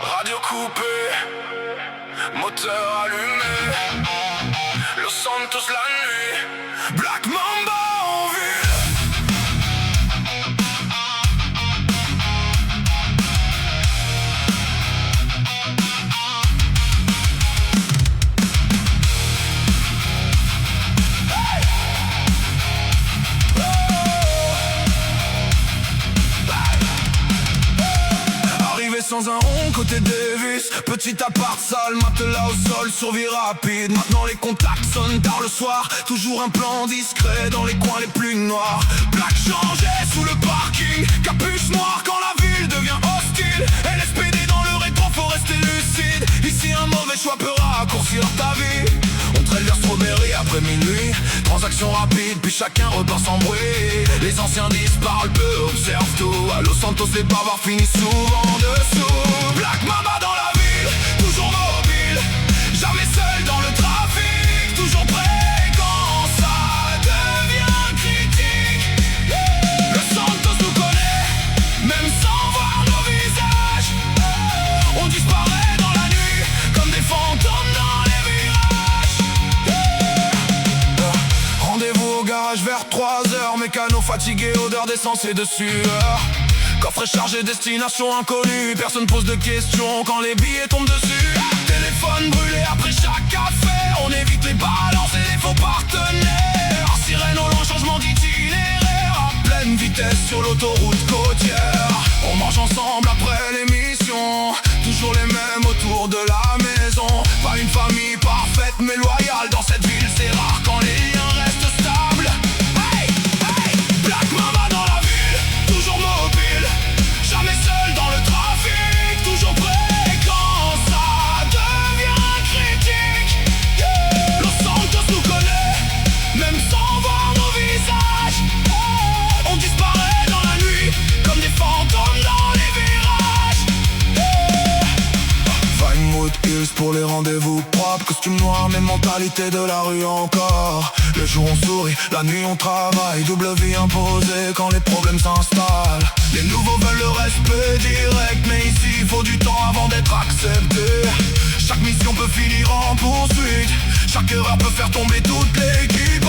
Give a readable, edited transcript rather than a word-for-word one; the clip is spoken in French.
Radio coupée, moteur allumé, Los Santos la nuit, Black Mamba en ville. Sans un rond côté Davis, petit appart sale, matelas au sol, survie rapide. Maintenant les contacts sonnent tard le soir, toujours un plan discret dans les coins les plus noirs. Plaque changée sous le parking, capuche noire quand la ville devient hostile. LSPD dans le rétro, faut rester lucide. Ici un mauvais choix peut raccourcir ta vie. On traîne vers Strawberry après minuit, transaction rapide puis chacun repart sans bruit. Les anciens disent parlent peu, observent tout. À Los Santos les bavards finissent souvent dessous. Black Mamba dans la ville, toujours mobile, jamais seul dans le trafic, toujours prêt quand ça devient critique. Los Santos nous connaît, même sans voir nos visages. On disparaît dans la nuit, comme des fantômes dans les virages. Rendez-vous au garage vers 3h, mécano fatigué, odeur d'essence et de sueur. Coffret chargé, destination inconnue, personne pose de questions quand les billets tombent dessus. Téléphone brûlé après chaque café, on évite les balances et les faux partenaires. Sirène au loin, changement d'itinéraire, à pleine vitesse sur l'autoroute côtière. On mange ensemble après l'émission, toujours les mêmes autour de la maison. Pas une famille parfaite mais loyale, dans cette ville c'est rare quand les liens restent stables. Hey, hey, Black Mamba dans la ville, toujours mobile, jamais seul dans le trafic, toujours prêt quand ça devient critique. Los Santos nous connaît, même sans voir nos visages. On disparaît dans la nuit, comme des fantômes dans les virages. Vinewood Hills pour les rendez-vous propres, costume noir mais mentalité de la rue encore. Le jour on sourit, la nuit on travaille, double vie imposée quand les problèmes s'installent. Les nouveaux veulent le respect direct, mais ici il faut du temps avant d'être accepté. Chaque mission peut finir en poursuite, chaque erreur peut faire tomber toute l'équipe.